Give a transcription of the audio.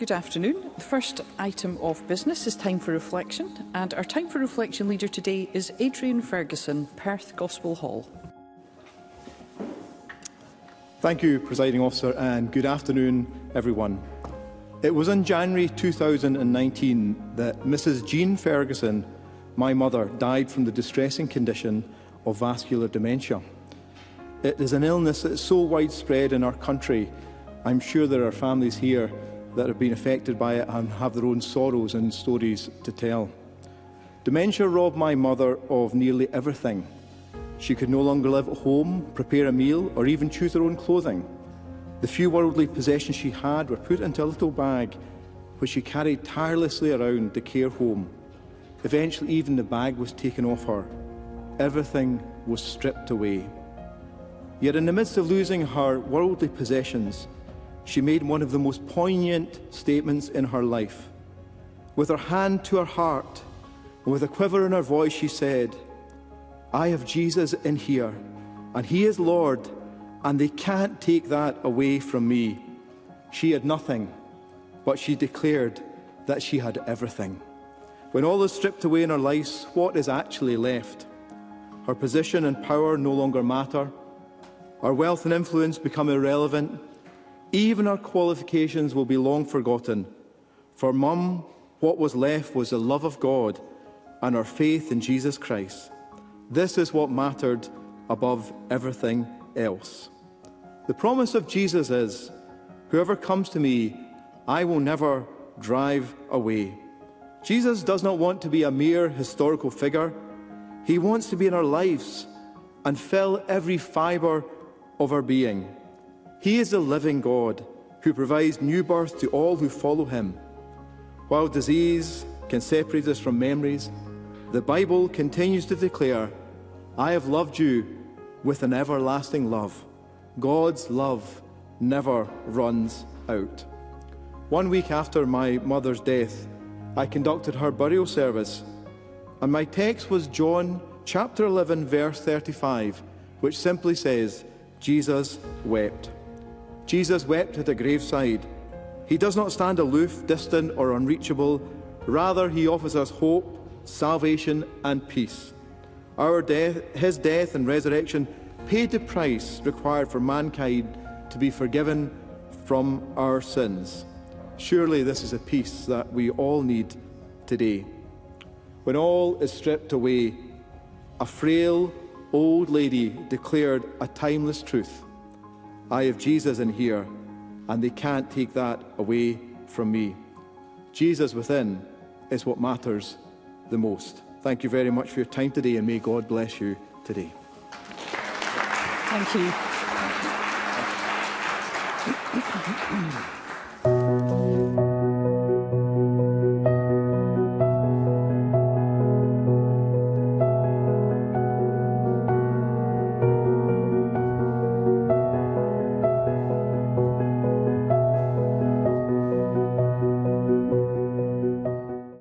Good afternoon. The first item of business is time for reflection, and our time for reflection leader today is Adrian Ferguson, Perth Gospel Hall. Thank you, Presiding Officer, and good afternoon, everyone. It was in January 2019 that Mrs. Jean Ferguson, my mother, died from the distressing condition of vascular dementia. It is an illness that is so widespread in our country. I'm sure there are families here that have been affected by it and have their own sorrows and stories to tell. Dementia robbed my mother of nearly everything. She could no longer live at home, prepare a meal, or even choose her own clothing. The few worldly possessions she had were put into a little bag, which she carried tirelessly around the care home. Eventually, even the bag was taken off her. Everything was stripped away. Yet in the midst of losing her worldly possessions, she made one of the most poignant statements in her life. With her hand to her heart, and with a quiver in her voice, she said, "I have Jesus in here, and He is Lord, and they can't take that away from me." She had nothing, but she declared that she had everything. When all is stripped away in our lives, what is actually left? Her position and power no longer matter. Our wealth and influence become irrelevant. Even our qualifications will be long forgotten. For Mum, what was left was the love of God and our faith in Jesus Christ. This is what mattered above everything else. The promise of Jesus is, "Whoever comes to me, I will never drive away." Jesus does not want to be a mere historical figure. He wants to be in our lives and fill every fibre of our being. He is the living God who provides new birth to all who follow Him. While disease can separate us from memories, the Bible continues to declare, "I have loved you with an everlasting love." God's love never runs out. 1 week after my mother's death, I conducted her burial service, and my text was John chapter 11, verse 35, which simply says, "Jesus wept." Jesus wept at a graveside. He does not stand aloof, distant, or unreachable. Rather, He offers us hope, salvation, and peace. His death and resurrection paid the price required for mankind to be forgiven from our sins. Surely this is a peace that we all need today. When all is stripped away, a frail old lady declared a timeless truth. "I have Jesus in here, and they can't take that away from me." Jesus within is what matters the most. Thank you very much for your time today, and may God bless you today. Thank you.